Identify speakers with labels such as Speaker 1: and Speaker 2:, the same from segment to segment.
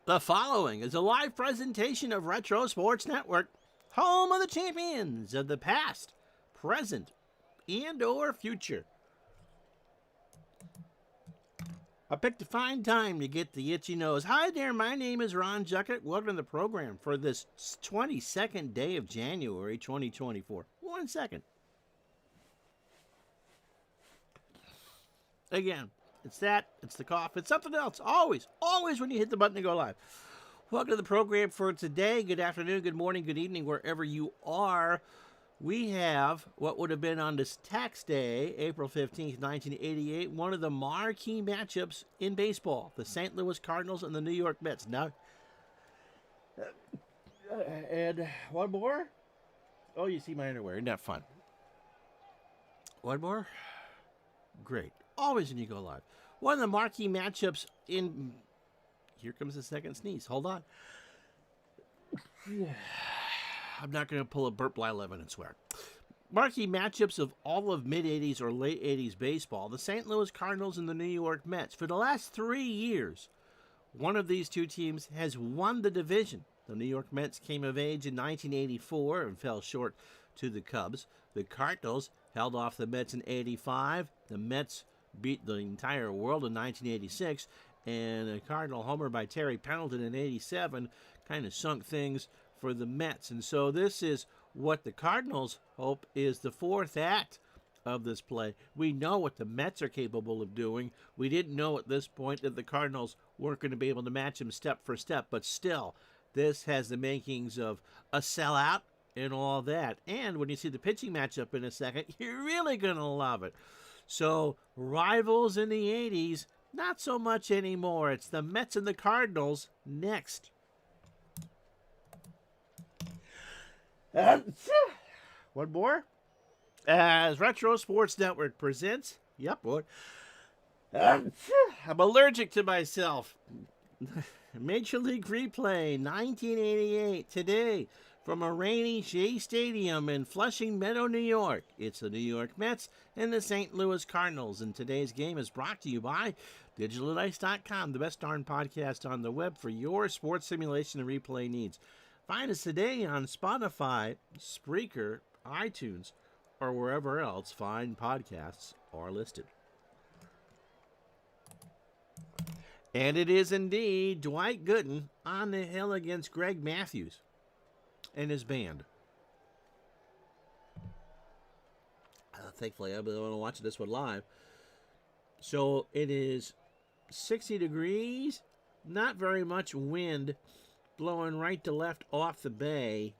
Speaker 1: The following is a live presentation of Retro Sports Network, home of the champions of the past, present, and or future. I picked a fine time to get the itchy nose. Hi there, my name is Ron Juckett. Welcome to the program for this 22nd day of January 2024. 1 second. Again, it's the cough, it's something else. Always when you hit the button to go live. Welcome to the program for today. Good afternoon, good morning, good evening, wherever you are. We have what would have been on this tax day, April 15th, 1988, one of the marquee matchups in baseball, the St. Louis Cardinals and the New York Mets. Now, and one more. Oh, you see my underwear. Isn't that fun? One more. Great. Always when you go live. One of the marquee matchups in... Here comes the second sneeze. Hold on. I'm not going to pull a Burt Blyleven and swear. Marquee matchups of all of mid-'80s or late 80s baseball. The St. Louis Cardinals and the New York Mets. For the last 3 years, one of these two teams has won the division. The New York Mets came of age in 1984 and fell short to the Cubs. The Cardinals held off the Mets in 85. The Mets beat the entire world in 1986, and a Cardinal homer by Terry Pendleton in 87 kind of sunk things for the Mets. And so this is what the Cardinals hope is the fourth act of this play. We know what the Mets are capable of doing. We didn't know at this point that the Cardinals weren't going to be able to match them step for step, but still, this has the makings of a sellout and all that. And when you see the pitching matchup in a second, you're really going to love it. So, rivals in the 80s, not so much anymore. It's the Mets and the Cardinals next. One more. As Retro Sports Network presents, yep, what? I'm allergic to myself. Major League Replay, 1988, today. From a rainy Shea Stadium in Flushing Meadow, New York, it's the New York Mets and the St. Louis Cardinals. And today's game is brought to you by DigitalDice.com, the best darn podcast on the web for your sports simulation and replay needs. Find us today on Spotify, Spreaker, iTunes, or wherever else fine podcasts are listed. And it is indeed Dwight Gooden on the hill against Greg Matthews and his band. Thankfully, I'll be able to watch this one live. So it is 60 degrees, not very much wind, blowing right to left off the bay.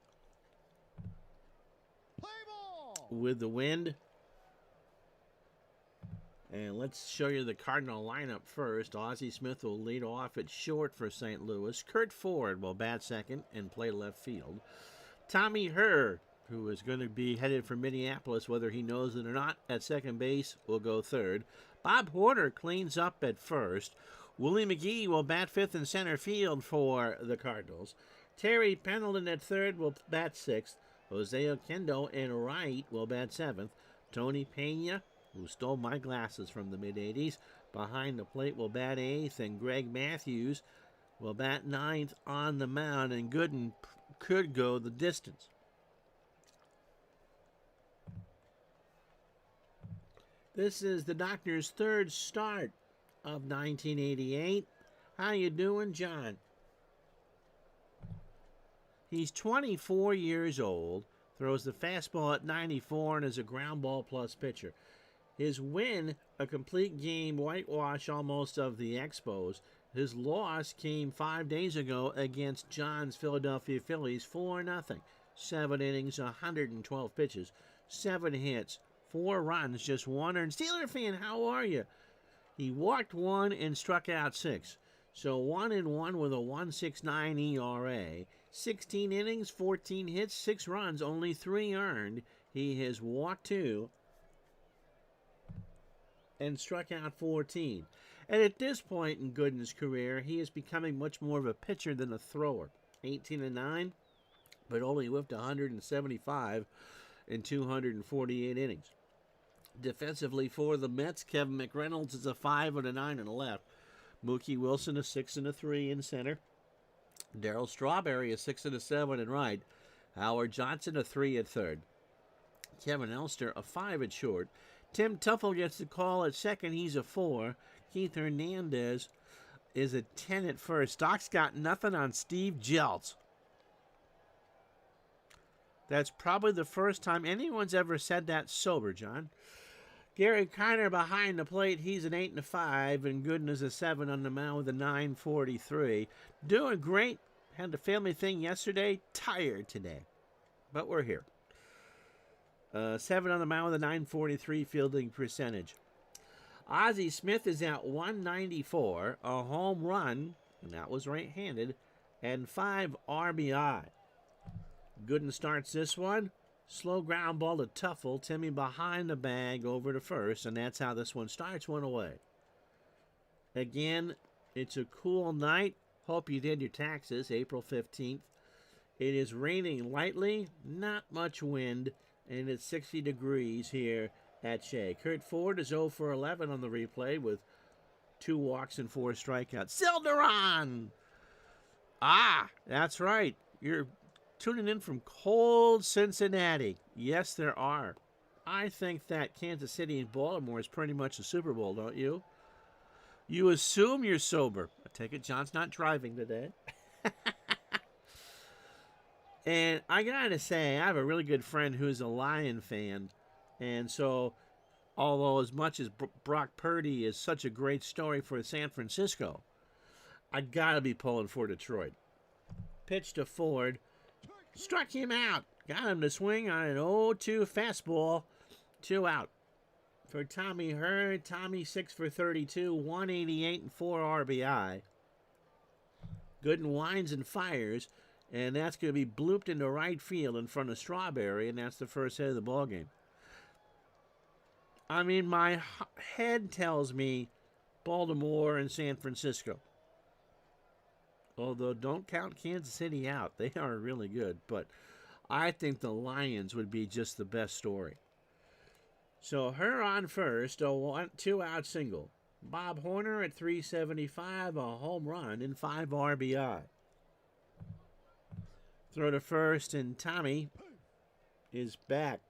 Speaker 2: Play ball.
Speaker 1: With the wind. And let's show you the Cardinal lineup first. Ozzie Smith will lead off at short for St. Louis. Kurt Ford will bat second and play left field. Tommy Herr, who is going to be headed for Minneapolis, whether he knows it or not, at second base, will go third. Bob Horner cleans up at first. Willie McGee will bat fifth in center field for the Cardinals. Terry Pendleton at third will bat sixth. Jose Oquendo in right will bat seventh. Tony Pena, who stole my glasses from the mid-'80s, behind the plate will bat eighth, and Greg Matthews will bat ninth on the mound, and Gooden could go the distance. This is the Doctor's third start of 1988. How you doing, John? He's 24 years old, throws the fastball at 94, and is a ground ball plus pitcher. His win, a complete game whitewash almost of the Expos. His loss came 5 days ago against John's Philadelphia Phillies, 4-0. 7 innings, 112 pitches, 7 hits, 4 runs, just 1 earned. Steeler fan, how are you? He walked 1 and struck out 6. So 1-1 with a 1.69 ERA. 16 innings, 14 hits, 6 runs, only 3 earned. He has walked 2 and struck out 14. And at this point in Gooden's career, he is becoming much more of a pitcher than a thrower. 18-9, but only whiffed 175 in 248 innings. Defensively for the Mets, Kevin McReynolds is a 5 and a 9 and a left. Mookie Wilson a 6 and a 3 in center. Darryl Strawberry a 6 and a 7 and right. Howard Johnson a 3 at third. Kevin Elster a 5 at short. Tim Tuffle gets the call at second. He's a 4. Keith Hernandez is a 10 at first. Doc's got nothing on Steve Jeltz. That's probably the first time anyone's ever said that sober, John. Gary Kiner behind the plate. He's an 8 and a 5, and Gooden is a 7 on the mound with a 9.43. Doing great. Had the family thing yesterday. Tired today, but we're here. 7 on the mound with a 9.43 fielding percentage. Ozzie Smith is at 194, a home run, and that was right-handed, and 5 RBI. Gooden starts this one. Slow ground ball to Tuffle. Timmy behind the bag over to first, and that's how this one starts. 1 away. Again, it's a cool night. Hope you did your taxes, April 15th. It is raining lightly, not much wind, and it's 60 degrees here at Shea. Kurt Ford is 0 for 11 on the replay with 2 walks and 4 strikeouts. Silderon! Ah, that's right. You're tuning in from cold Cincinnati. Yes, there are. I think that Kansas City and Baltimore is pretty much a Super Bowl, don't you? You assume you're sober. I take it John's not driving today. And I gotta say, I have a really good friend who's a Lion fan. And so, although as much as Brock Purdy is such a great story for San Francisco, I gotta be pulling for Detroit. Pitch to Ford. Struck him out. Got him to swing on an 0-2 fastball. 2 out. For Tommy Hurd, Tommy 6 for 32, 188 and 4 RBI. Gooden winds and fires, and that's going to be blooped into right field in front of Strawberry, and that's the first hit of the ballgame. I mean, my head tells me Baltimore and San Francisco. Although, don't count Kansas City out. They are really good. But I think the Lions would be just the best story. So, her on first, a 2-out single. Bob Horner at 375, a home run, and 5 RBI. Throw to first, and Tommy is back.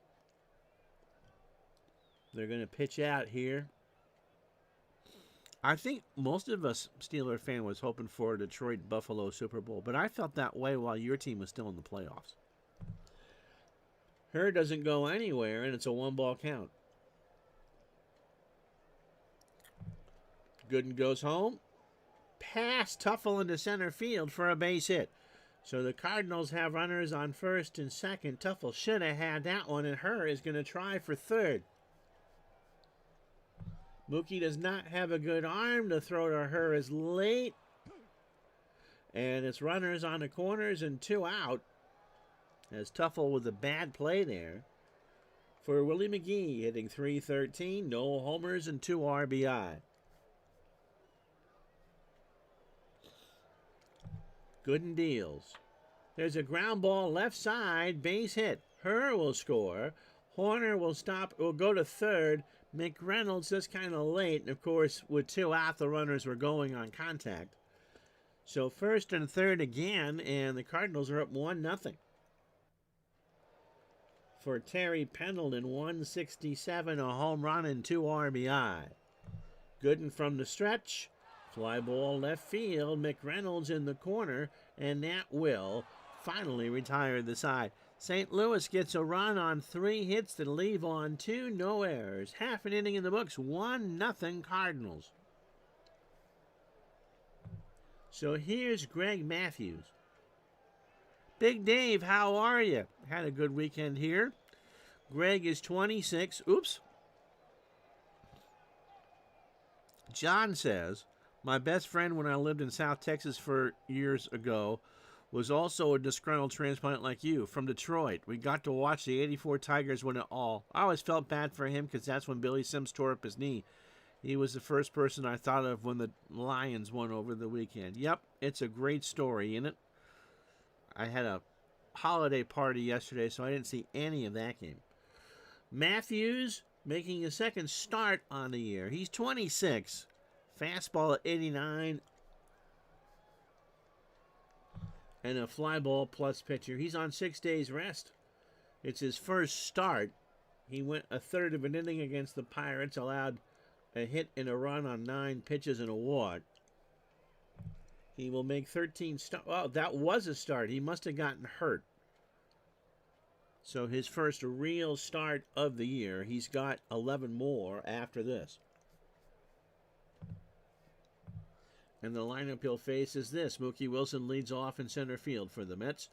Speaker 1: They're going to pitch out here. I think most of us Steeler fan was hoping for a Detroit-Buffalo Super Bowl, but I felt that way while your team was still in the playoffs. Her doesn't go anywhere, and it's a 1-ball count. Gooden goes home. Pass Tuffle into center field for a base hit. So the Cardinals have runners on first and second. Tuffle should have had that one, and Her is going to try for third. Mookie does not have a good arm. The throw to Her is late. And it's runners on the corners and 2 out. As Tuffle with a bad play there. For Willie McGee hitting .313. No homers and 2 RBI. Gooden deals. There's a ground ball left side. Base hit. Her will score. Horner will go to third. McReynolds just kind of late. And, of course, with 2 out, the runners were going on contact. So first and third again, and the Cardinals are up 1-0. For Terry Pendleton, 167, a home run and 2 RBI. Gooden from the stretch. Fly ball left field. McReynolds in the corner, and that will finally retire the side. St. Louis gets a run on 3 hits to leave on 2, no errors. Half an inning in the books, 1-0 Cardinals. So here's Greg Matthews. Big Dave, how are you? Had a good weekend here. Greg is 26. Oops. John says, my best friend when I lived in South Texas for years ago was also a disgruntled transplant like you from Detroit. We got to watch the 84 Tigers win it all. I always felt bad for him because that's when Billy Sims tore up his knee. He was the first person I thought of when the Lions won over the weekend. Yep, it's a great story, isn't it? I had a holiday party yesterday, so I didn't see any of that game. Matthews making his second start on the year. He's 26. Fastball at 89. and a fly ball plus pitcher. He's on 6 days rest. It's his first start. He went a third of an inning against the Pirates, allowed a hit and a run on 9 pitches and a walk. He will make 13 starts. Oh, that was a start. He must have gotten hurt. So his first real start of the year. He's got 11 more after this. And the lineup he'll face is this. Mookie Wilson leads off in center field for the Mets.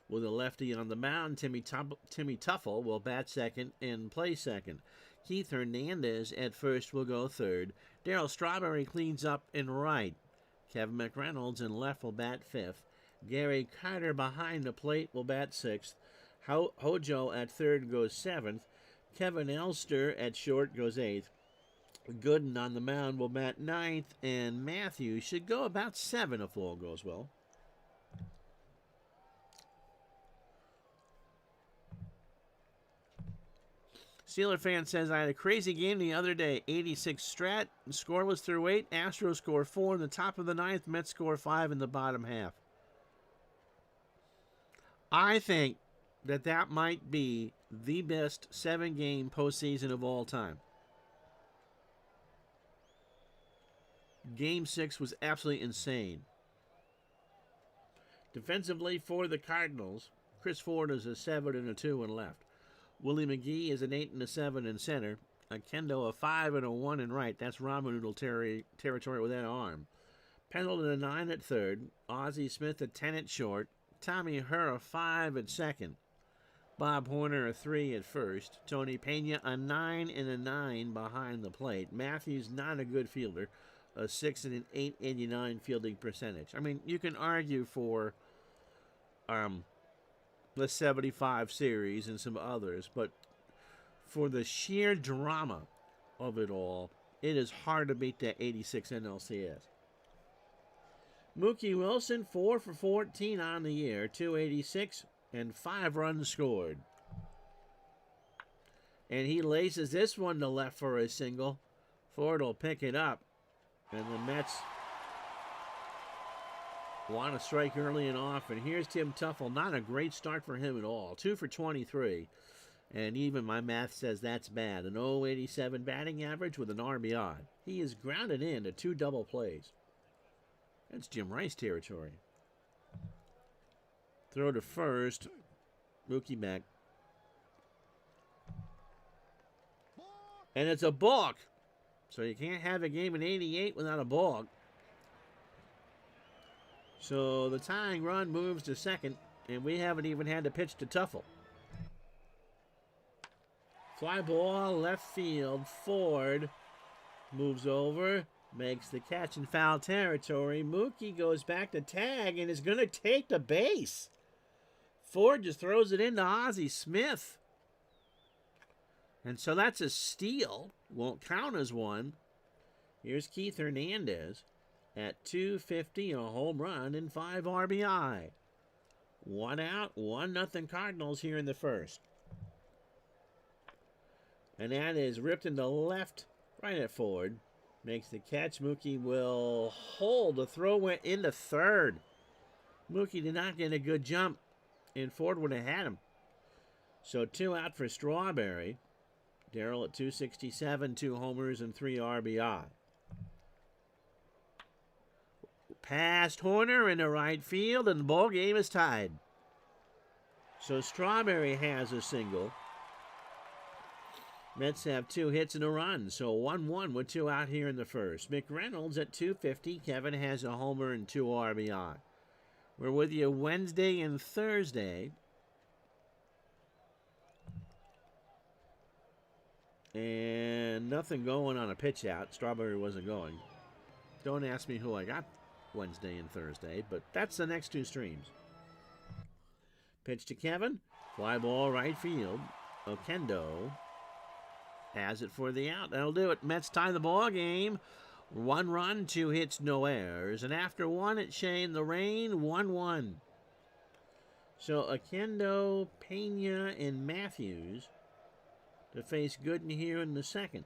Speaker 1: With a lefty on the mound, Timmy Tuffle will bat second and play second. Keith Hernandez at first will go third. Darryl Strawberry cleans up in right. Kevin McReynolds in left will bat fifth. Gary Carter behind the plate will bat sixth. Hojo at third goes seventh. Kevin Elster at short goes eighth. Gooden on the mound will bat ninth. And Matthews should go about 7 if all goes well. Steeler fan says, I had a crazy game the other day. 86 strat, scoreless through 8. Astros score 4 in the top of the 9th. Mets score 5 in the bottom half. I think that might be the best 7-game postseason of all time. Game 6 was absolutely insane. Defensively for the Cardinals, Chris Ford is a 7 and a 2 and left. Willie McGee is an 8 and a 7 in center. Kendo a 5 and a 1 in right. That's ramen noodle territory with that arm. Pendleton a 9 at third. Ozzie Smith a 10 at short. Tommy Herr a 5 at second. Bob Horner a 3 at first. Tony Pena a 9 and a 9 behind the plate. Matthews not a good fielder. A 6 and an 889 fielding percentage. I mean, you can argue for the 75 series and some others, but for the sheer drama of it all, it is hard to beat that 86 NLCS. Mookie Wilson, 4 for 14 on the year, 286 and 5 runs scored. And he laces this one to left for a single. Ford will pick it up, and the Mets want to strike early and often. Here's Tim Tuffle. Not a great start for him at all. 2 for 23. And even my math says that's bad. An 0.87 batting average with an RBI. He is grounded into 2 double plays. That's Jim Rice territory. Throw to first. Mookie back. And it's a balk. So you can't have a game in 88 without a balk. So the tying run moves to second, and we haven't even had to pitch to Tuffle. Fly ball, left field. Ford moves over, makes the catch in foul territory. Mookie goes back to tag and is going to take the base. Ford just throws it into Ozzie Smith. And so that's a steal. Won't count as one. Here's Keith Hernandez. At 250, a home run and 5 RBI. 1 out, 1-0 Cardinals here in the first. And that is ripped into left, right at Ford. Makes the catch. Mookie will hold. The throw went into third. Mookie did not get a good jump, and Ford would have had him. So 2 out for Strawberry. Darryl at 267, 2 homers and 3 RBI. Past Horner into right field, and the ball game is tied. So Strawberry has a single. Mets have 2 hits and a run, so 1-1 with 2 out here in the first. McReynolds at 250. Kevin has a homer and 2 RBI. We're with you Wednesday and Thursday. And nothing going on a pitch out. Strawberry wasn't going. Don't ask me who I got Wednesday and Thursday, but that's the next 2 streams. Pitch to Kevin. Fly ball right field. Okendo has it for the out. That'll do it. Mets tie the ball game. 1 run, 2 hits, no errors. And after 1 at Shane, the rain, 1-1. So Okendo, Pena, and Matthews to face Gooden here in the second.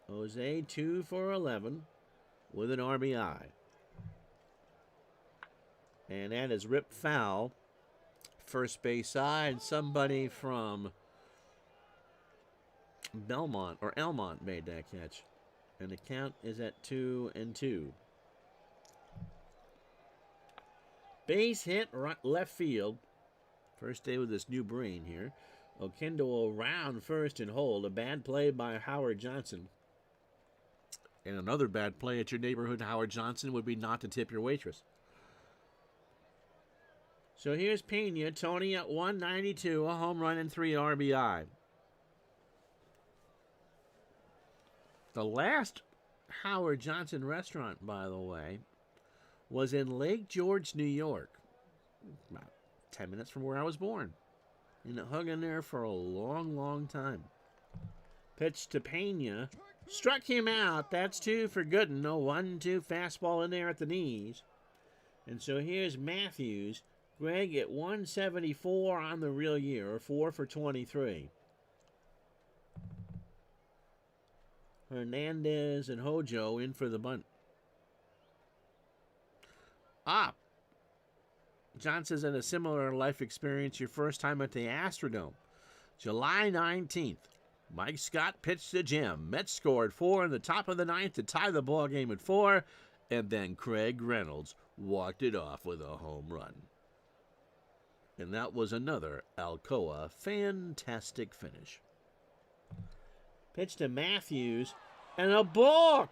Speaker 1: Jose 2 for 11 with an RBI. And that is ripped foul. First base side, somebody from Belmont or Elmont made that catch. And the count is at 2-2. Base hit right left field. First day with this new brain here. Okendo around first and hold. A bad play by Howard Johnson. And another bad play at your neighborhood Howard Johnson would be not to tip your waitress. So here's Pena, Tony at 192, a home run and 3 RBI. The last Howard Johnson restaurant, by the way, was in Lake George, New York, about 10 minutes from where I was born. And it hung in there for a long, long time. Pitch to Pena. Struck him out. That's 2 for Gooden. No 1-2 fastball in there at the knees. And so here's Matthews. Greg at 174 on the real year, 4 for 23. Hernandez and Hojo in for the bunt. Johnson's in a similar life experience, your first time at the Astrodome. July 19th, Mike Scott pitched to Jim. Mets scored 4 in the top of the 9th to tie the ball game at 4, and then Craig Reynolds walked it off with a home run. And that was another Alcoa fantastic finish. Pitch to Matthews, and a balk!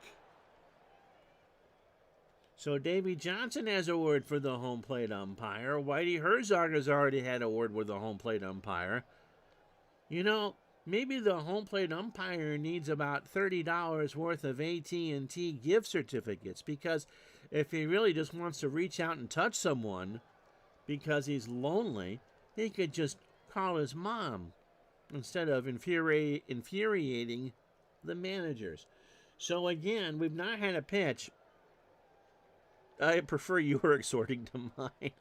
Speaker 1: So Davey Johnson has a word for the home plate umpire. Whitey Herzog has already had a word with the home plate umpire. You know, maybe the home plate umpire needs about $30 worth of AT&T gift certificates, because if he really just wants to reach out and touch someone because he's lonely, he could just call his mom instead of infuriating the managers. So again, we've not had a pitch. I prefer your sorting to mine.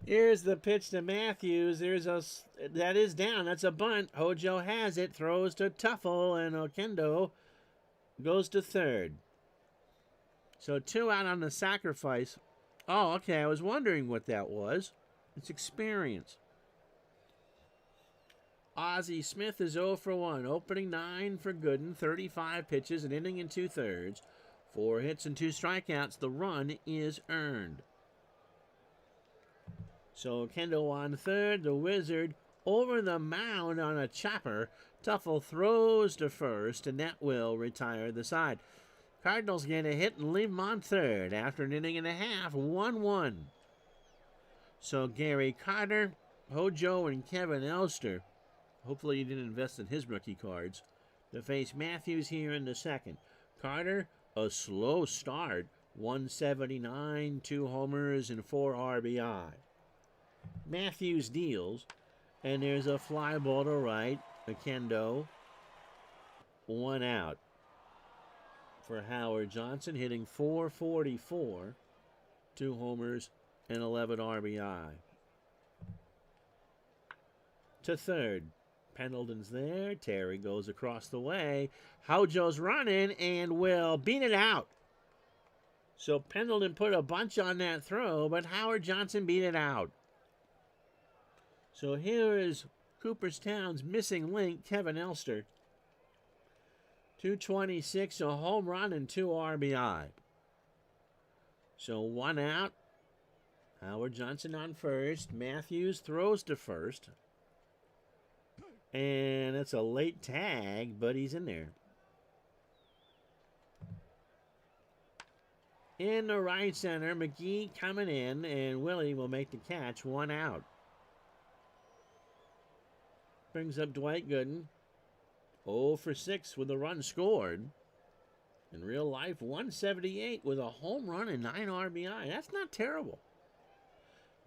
Speaker 1: Here's the pitch to Matthews. That is down. That's a bunt. Hojo has it. Throws to Tuffle, and Okendo goes to third. So 2 out on the sacrifice. Oh, okay. I was wondering what that was. It's experience. Ozzie Smith is 0 for 1. Opening 9 for Gooden. 35 pitches, an inning and 2/3. 4 hits and 2 strikeouts. The run is earned. So Kendo on third. The Wizard over the mound on a chopper. Tuffle throws to first, and that will retire the side. Cardinals get a hit and leave him on third after an inning and a half. 1-1. So Gary Carter, Hojo, and Kevin Elster. Hopefully you didn't invest in his rookie cards. To face Matthews here in the second. Carter, a slow start. 179, 2 homers, and 4 RBI. Matthews deals, and there's a fly ball to right. Okendo. 1 out. For Howard Johnson, hitting .444, 2 homers, and 11 RBI. To third. Pendleton's there. Terry goes across the way. Hojo's running and will beat it out. So Pendleton put a bunch on that throw, but Howard Johnson beat it out. So here is Cooperstown's missing link, Kevin Elster. 226, a home run, and 2 RBI. So 1 out. Howard Johnson on first. Matthews throws to first. And it's a late tag, but he's in there. In the right center, McGee coming in, and Willie will make the catch. 1 out. Brings up Dwight Gooden. 0 for 6 with a run scored. In real life, 178 with a home run and 9 RBI. That's not terrible.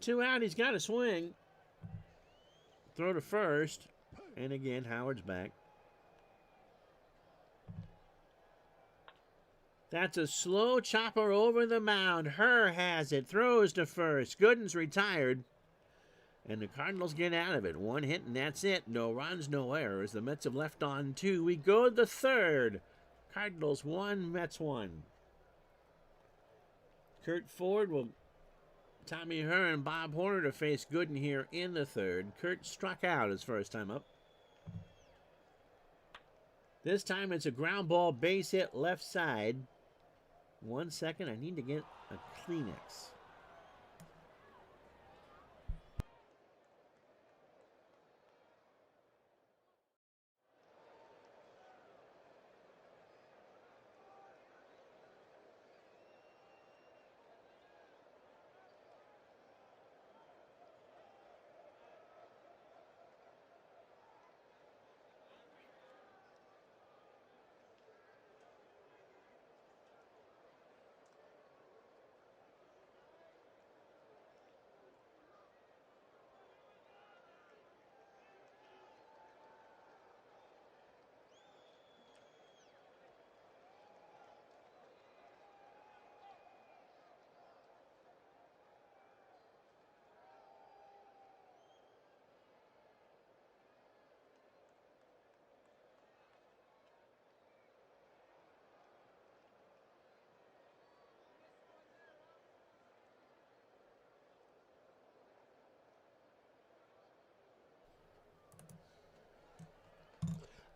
Speaker 1: 2 out, he's got a swing. Throw to first. And again, Howard's back. That's a slow chopper over the mound. Herr has it. Throws to first. Gooden's retired. And the Cardinals get out of it. 1 hit, and that's it. No runs, no errors. The Mets have left on 2. We go to the third. Cardinals 1, Mets 1. Kurt Ford will Tommy Herr and Bob Horner to face Gooden here in the third. Kurt struck out his first time up. This time it's a ground ball base hit left side. 1 second, I need to get a Kleenex.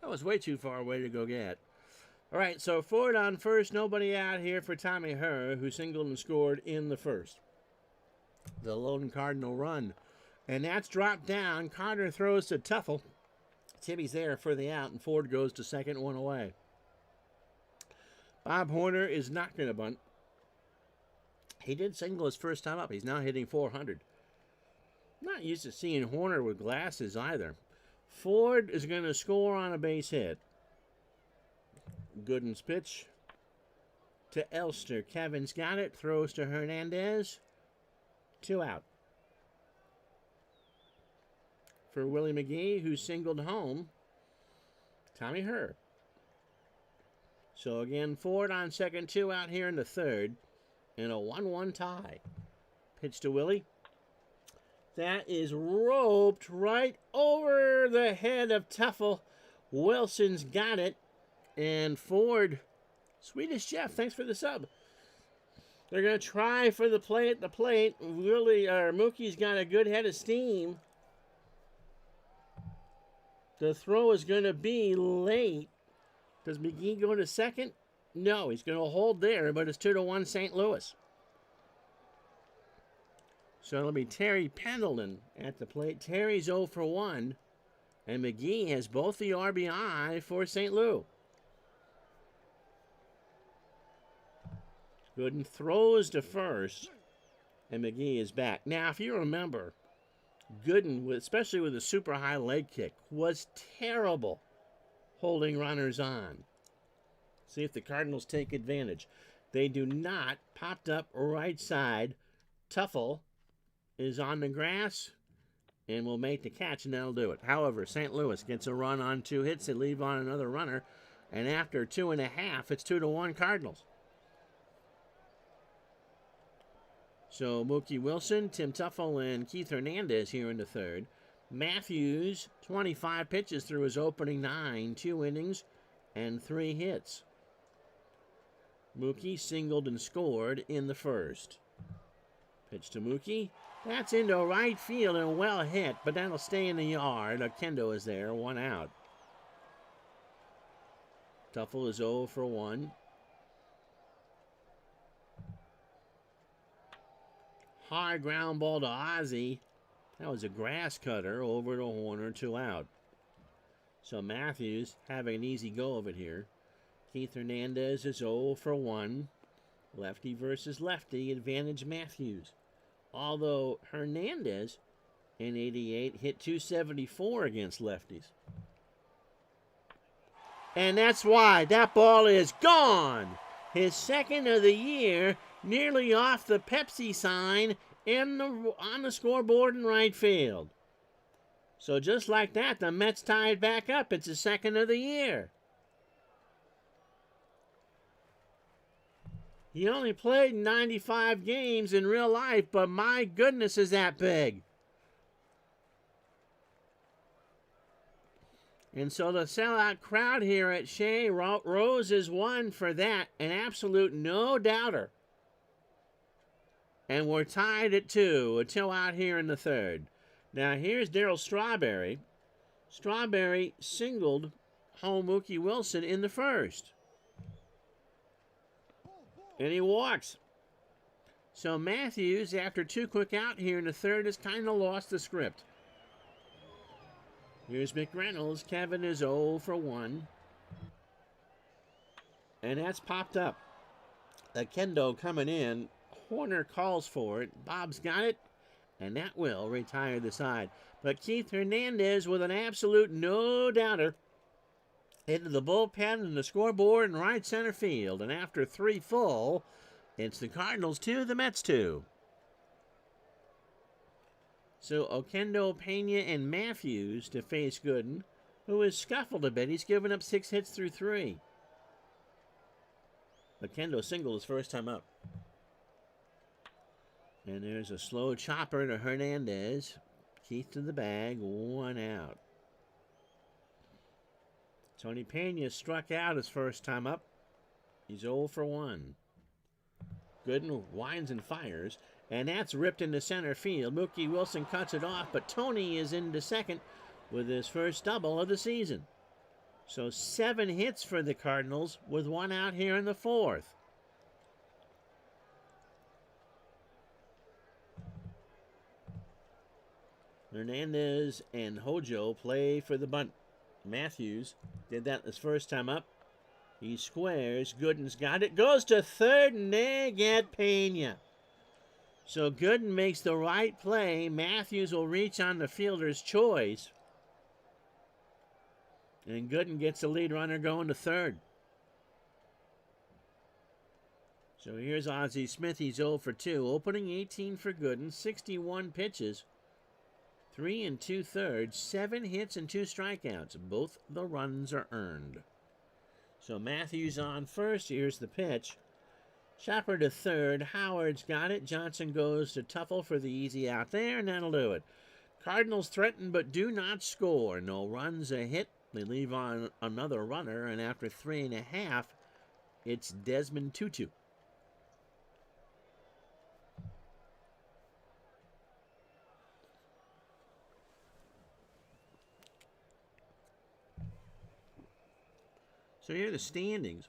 Speaker 1: That was way too far away to go get. All right, so Ford on first, nobody out here for Tommy Herr, who singled and scored in the first. The lone Cardinal run. And that's dropped down. Carter throws to Tuffle. Timmy's there for the out, and Ford goes to second, one away. Bob Horner is not going to bunt. He did single his first time up. He's now hitting 400. Not used to seeing Horner with glasses either. Ford is going to score on a base hit. Gooden's pitch to Elster. Kevin's got it. Throws to Hernandez. 2 out. For Willie McGee, who singled home, Tommy Herr. So again, Ford on second, 2 out here in the third, and a 1-1 tie. Pitch to Willie. That is roped right over the head of Tuffle. Wilson's got it. And Ford, Swedish Jeff, thanks for the sub. They're going to try for the play at the plate. Mookie's got a good head of steam. The throw is going to be late. Does McGee go to second? No, he's going to hold there, but it's 2-1 St. Louis. So it'll be Terry Pendleton at the plate. Terry's 0 for 1, and McGee has both the RBI for St. Louis. Gooden throws to first, and McGee is back. Now, if you remember, Gooden, especially with a super high leg kick, was terrible holding runners on. See if the Cardinals take advantage. They do not. Popped up right side. Tuffle is on the grass and will make the catch, and that'll do it. However, St. Louis gets a run on 2 hits. They leave on another runner, and after 2.5, it's 2-1 Cardinals. So Mookie Wilson, Tim Tuffle, and Keith Hernandez here in the third. Matthews, 25 pitches through his opening 9, 2 innings, and 3 hits. Mookie singled and scored in the first. Pitch to Mookie. That's into right field and well hit, but that'll stay in the yard. Kendo is there, 1 out. Tuffle is 0 for 1. Hard ground ball to Ozzie. That was a grass cutter over to Horner, 2 out. So Matthews having an easy go of it here. Keith Hernandez is 0 for 1. Lefty versus lefty, advantage Matthews. Although Hernandez in 88 hit 274 against lefties. And that's why that ball is gone. His second of the year, nearly off the Pepsi sign on the scoreboard in right field. So just like that, the Mets tied back up. It's his second of the year. He only played 95 games in real life, but my goodness, is that big. And so the sellout crowd here at Shea, Rose is one for that, an absolute no-doubter. And we're tied at 2. A 2 out here in the third. Now here's Darryl Strawberry. Strawberry singled home Mookie Wilson in the first. And he walks. So Matthews, after 2 quick out here in the third, has kind of lost the script. Here's McReynolds. Kevin is 0 for 1. And that's popped up. Kendo coming in. Horner calls for it. Bob's got it. And that will retire the side. But Keith Hernandez with an absolute no-doubter into the bullpen and the scoreboard in right center field. And after 3 full, it's the Cardinals 2, the Mets 2. So Oquendo, Pena, and Matthews to face Gooden, who has scuffled a bit. He's given up 6 hits through 3. Oquendo singled his first time up. And there's a slow chopper to Hernandez. Keith to the bag, 1 out. Tony Pena struck out his first time up. He's 0 for 1. Gooden winds and fires, and that's ripped into center field. Mookie Wilson cuts it off, but Tony is into second with his first double of the season. So 7 hits for the Cardinals with 1 out here in the fourth. Hernandez and Hojo play for the bunt. Matthews did that his first time up. He squares. Gooden's got it. Goes to third, and they get Pena. So Gooden makes the right play. Matthews will reach on the fielder's choice. And Gooden gets the lead runner going to third. So here's Ozzie Smith. He's 0 for 2. Opening 18 for Gooden. 61 pitches. 3 2/3, 7 hits and 2 strikeouts. Both the runs are earned. So Matthews on first. Here's the pitch. Chopper to third. Howard's got it. Johnson goes to Tuffle for the easy out there, and that'll do it. Cardinals threaten but do not score. No runs, a hit. They leave on another runner, and after 3.5, it's Desmond Tutu. So here are the standings.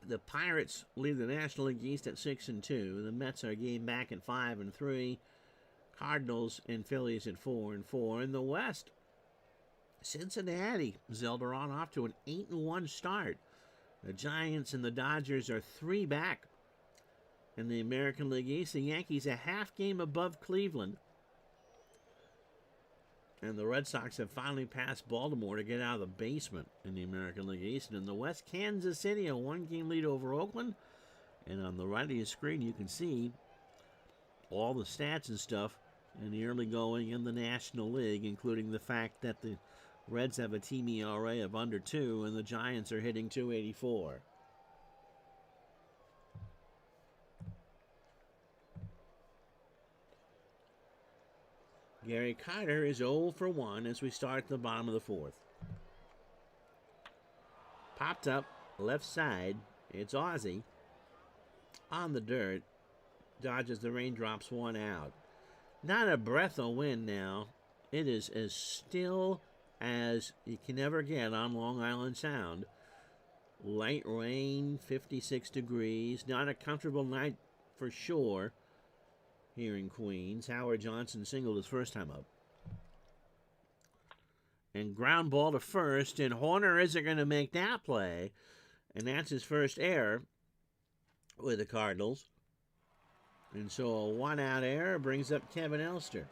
Speaker 1: The Pirates lead the National League East at 6 and 2. The Mets are a game back at 5 and 3. Cardinals and Phillies at 4 and 4. In the West, Cincinnati, Zelderon off to an 8 and 1 start. The Giants and the Dodgers are 3 back. In the American League East, the Yankees a half game above Cleveland. And the Red Sox have finally passed Baltimore to get out of the basement in the American League East. And in the West, Kansas City, a 1-game lead over Oakland. And on the right of your screen, you can see all the stats and stuff in the early going in the National League, including the fact that the Reds have a team ERA of under 2, and the Giants are hitting .284. Gary Carter is 0 for 1 as we start at the bottom of the fourth. Popped up, left side. It's Ozzie. On the dirt. Dodges the raindrops, 1 out. Not a breath of wind now. It is as still as you can ever get on Long Island Sound. Light rain, 56 degrees. Not a comfortable night for sure. Here in Queens, Howard Johnson singled his first time up. And ground ball to first, and Horner isn't going to make that play. And that's his first error with the Cardinals. And so a 1-out error brings up Kevin Elster.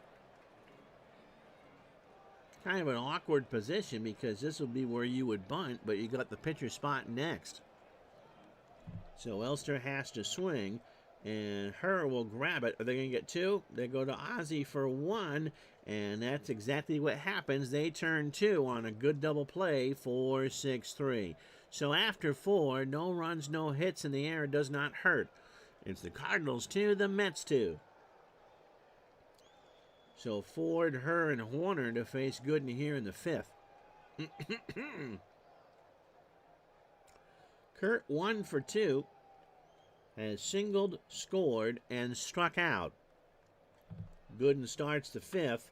Speaker 1: Kind of an awkward position because this will be where you would bunt, but you got the pitcher spot next. So Elster has to swing. And Herr will grab it. Are they going to get 2? They go to Ozzie for 1. And that's exactly what happens. They turn 2 on a good double play, 4-6-3. So after 4, no runs, no hits, and the error does not hurt. It's the Cardinals 2, the Mets 2. So Ford, Herr, and Horner to face Gooden here in the 5th. Kurt 1 for 2. has singled, scored, and struck out. Gooden starts the fifth.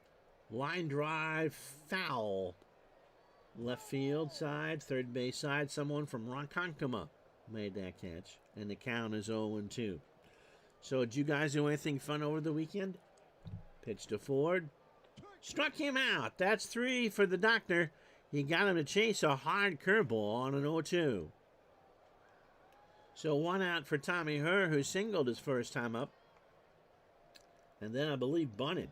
Speaker 1: Line drive, foul. Left field side, third base side. Someone from Ronkonkoma made that catch. And the count is 0-2. So did you guys do anything fun over the weekend? Pitch to Ford. Struck him out. That's 3 for the doctor. He got him to chase a hard curveball on an 0-2. So 1 out for Tommy Herr, who singled his first time up. And then I believe bunted.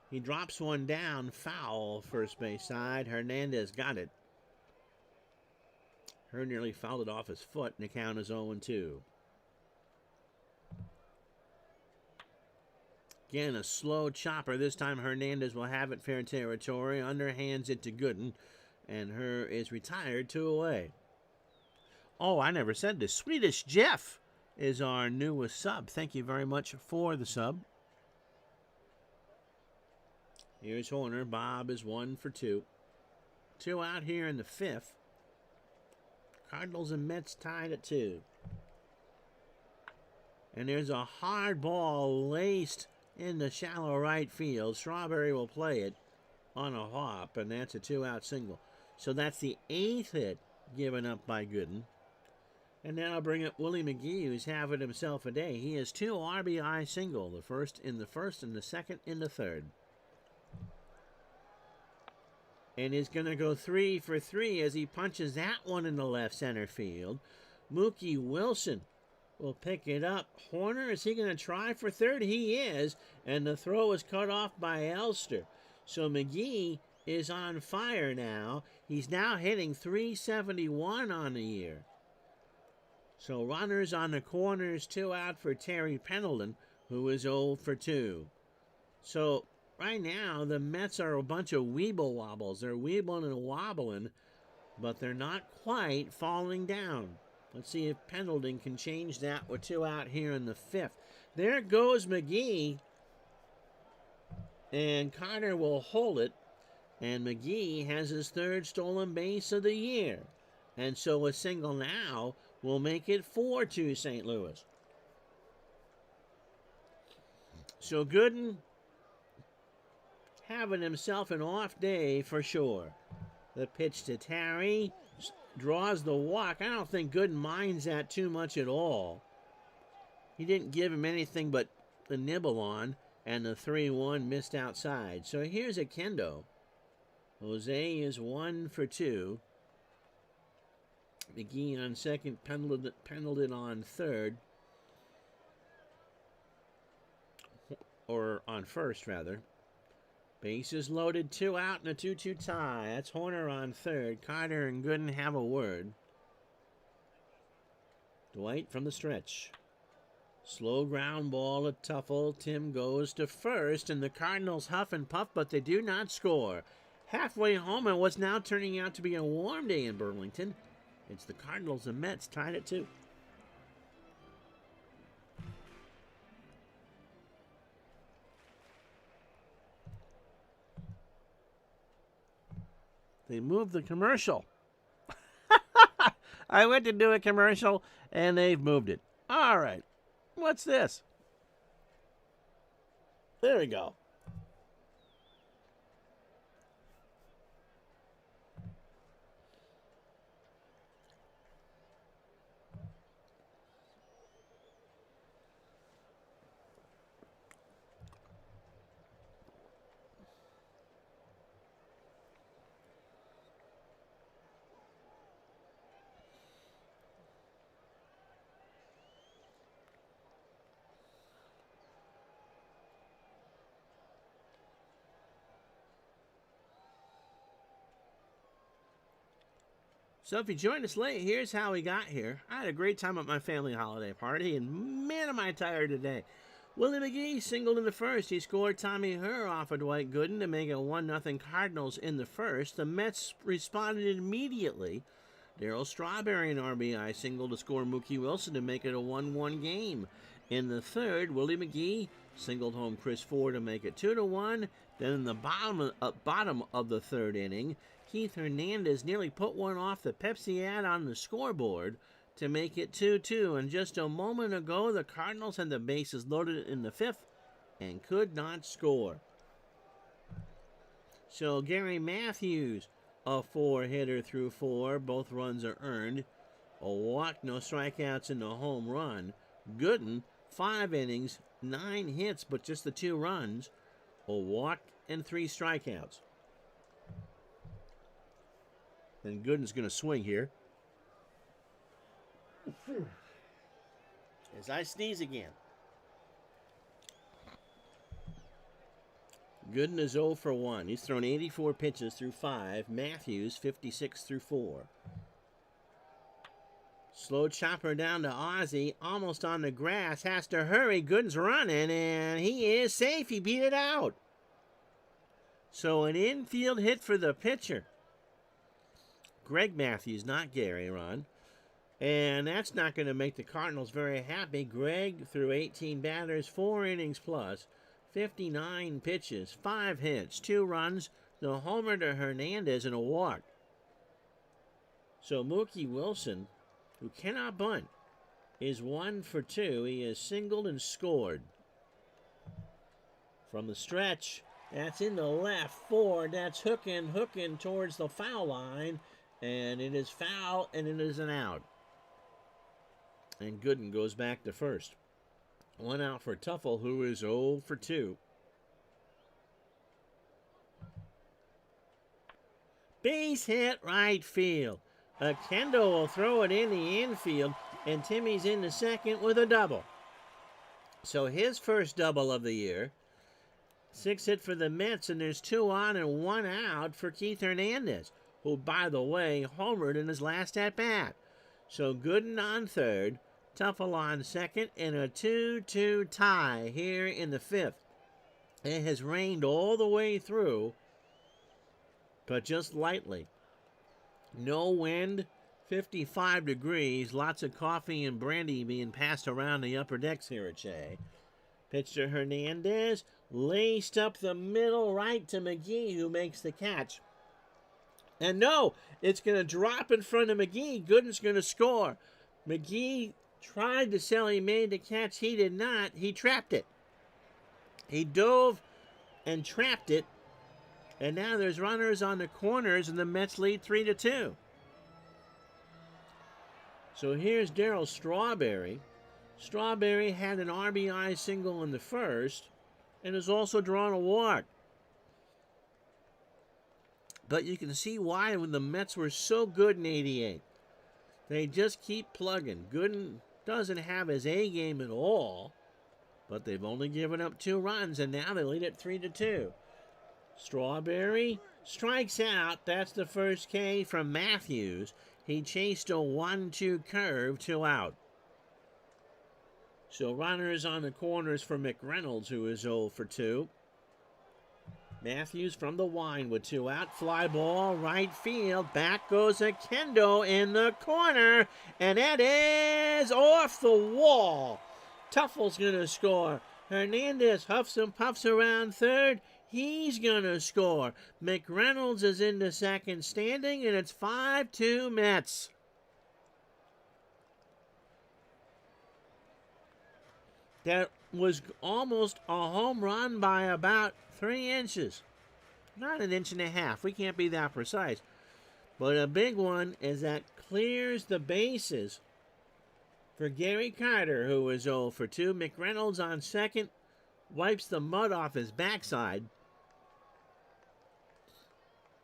Speaker 1: He drops one down, foul, first base side. Hernandez got it. Herr nearly fouled it off his foot, and the count is 0-2. Again, a slow chopper. This time Hernandez will have it fair territory. Underhands it to Gooden, and Herr is retired 2 away. Oh, I never said this. Swedish Jeff is our newest sub. Thank you very much for the sub. Here's Horner. Bob is 1 for 2. 2 out here in the fifth. Cardinals and Mets tied at 2. And there's a hard ball laced in the shallow right field. Strawberry will play it on a hop, and that's a 2-out single. So that's the 8th hit given up by Gooden. And now I'll bring up Willie McGee, who's having himself a day. He has 2 RBI single, the first and the second in the third. And he's going to go 3 for 3 as he punches that one in the left center field. Mookie Wilson will pick it up. Horner, is he going to try for third? He is, and the throw is cut off by Elster. So McGee is on fire now. He's now hitting .371 on the year. So runners on the corners, 2 out for Terry Pendleton, who is 0 for 2. So right now, the Mets are a bunch of weeble wobbles. They're weebling and wobbling, but they're not quite falling down. Let's see if Pendleton can change that with 2 out here in the fifth. There goes McGee, and Carter will hold it, and McGee has his 3rd stolen base of the year. And so a single now will make it 4-2 St. Louis. So Gooden having himself an off day for sure. The pitch to Terry draws the walk. I don't think Gooden minds that too much at all. He didn't give him anything but the nibble on, and the 3-1 missed outside. So here's a Kendo. Jose is 1 for 2. McGee on second, Pendleton on third. Or on first, rather. Bases loaded, 2 out and a 2-2 tie. That's Horner on third. Carter and Gooden have a word. Dwight from the stretch. Slow ground ball, a tuffle. Tim goes to first, and the Cardinals huff and puff, but they do not score. Halfway home on what's now turning out to be a warm day in Burlington. It's the Cardinals and Mets tied at 2. They moved the commercial. I went to do a commercial, and they've moved it. All right. What's this? There we go. So if you joined us late, here's how we got here. I had a great time at my family holiday party, and man, am I tired today. Willie McGee singled in the first. He scored Tommy Herr off of Dwight Gooden to make it 1-0 Cardinals in the first. The Mets responded immediately. Darryl Strawberry an RBI single to score Mookie Wilson to make it a 1-1 game. In the third, Willie McGee singled home Chris Ford to make it 2-1. Then in the bottom of the third inning, Keith Hernandez nearly put one off the Pepsi ad on the scoreboard to make it 2-2. And just a moment ago, the Cardinals had the bases loaded in the 5th and could not score. So Gary Matthews, a 4-hitter through 4. Both runs are earned. A walk, no strikeouts, and a home run. Gooden, 5 innings, 9 hits, but just the 2 runs. A walk and 3 strikeouts. And Gooden's going to swing here. As I sneeze again. Gooden is 0 for 1. He's thrown 84 pitches through 5. Matthews, 56 through 4. Slow chopper down to Ozzie. Almost on the grass. Has to hurry. Gooden's running, and he is safe. He beat it out. So an infield hit for the pitcher. Greg Matthews, not Gary, Ron. And that's not going to make the Cardinals very happy. Greg threw 18 batters, 4 innings plus. 59 pitches, 5 hits, 2 runs, the homer to Hernandez, and a walk. So Mookie Wilson, who cannot bunt, is 1 for 2. He has singled and scored. From the stretch, that's in the left 4. That's hooking towards the foul line. And it is foul, and it is an out. And Gooden goes back to first. 1 out for Tuffle, who is 0 for 2. Base hit right field. Akendo will throw it in the infield, and Timmy's in the second with a double. So his first double of the year. 6 hit for the Mets, and there's 2 on and 1 out for Keith Hernandez, who, by the way, homered in his last at-bat. So Gooden on third. Tuffle on second, and a 2-2 tie here in the 5th. It has rained all the way through, but just lightly. No wind, 55 degrees, lots of coffee and brandy being passed around the upper decks here at Shea. Pitch to Hernandez, laced up the middle right to McGee, who makes the catch. And no, it's going to drop in front of McGee. Gooden's going to score. McGee tried to sell he made the catch. He did not. He trapped it. He dove and trapped it. And now there's runners on the corners, and the Mets lead 3-2. So here's Darryl Strawberry. Strawberry had an RBI single in the first and has also drawn a walk. But you can see why when the Mets were so good in '88. They just keep plugging. Gooden doesn't have his A game at all, but they've only given up 2 runs, and now they lead at 3-2. Strawberry strikes out. That's the first K from Matthews. He chased a 1-2 curve, 2 out. So runners on the corners for McReynolds, who is 0 for 2. Matthews from the wine with 2 out. Fly ball, right field. Back goes Akendo in the corner. And that is off the wall. Tuffle's going to score. Hernandez huffs and puffs around third. He's going to score. McReynolds is in the second standing, and it's 5-2 Mets. That was almost a home run by about 3 inches. Not 1.5 inches. We can't be that precise. But a big one is that clears the bases for Gary Carter, who is 0 for 2. McReynolds on second. Wipes the mud off his backside.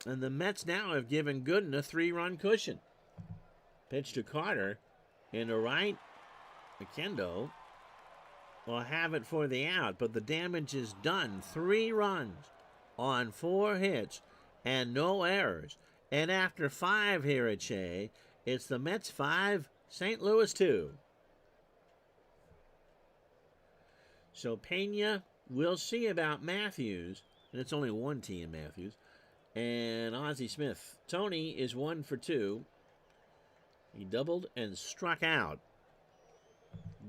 Speaker 1: And the Mets now have given Gooden a 3-run cushion. Pitch to Carter. In the right. Akendo will have it for the out, but the damage is done. 3 runs on 4 hits and no errors. And after 5 here at Shea, it's the Mets 5, St. Louis 2. So Pena, we'll see about Matthews, and it's only 1 T in Matthews, and Ozzie Smith. Tony is 1 for 2. He doubled and struck out.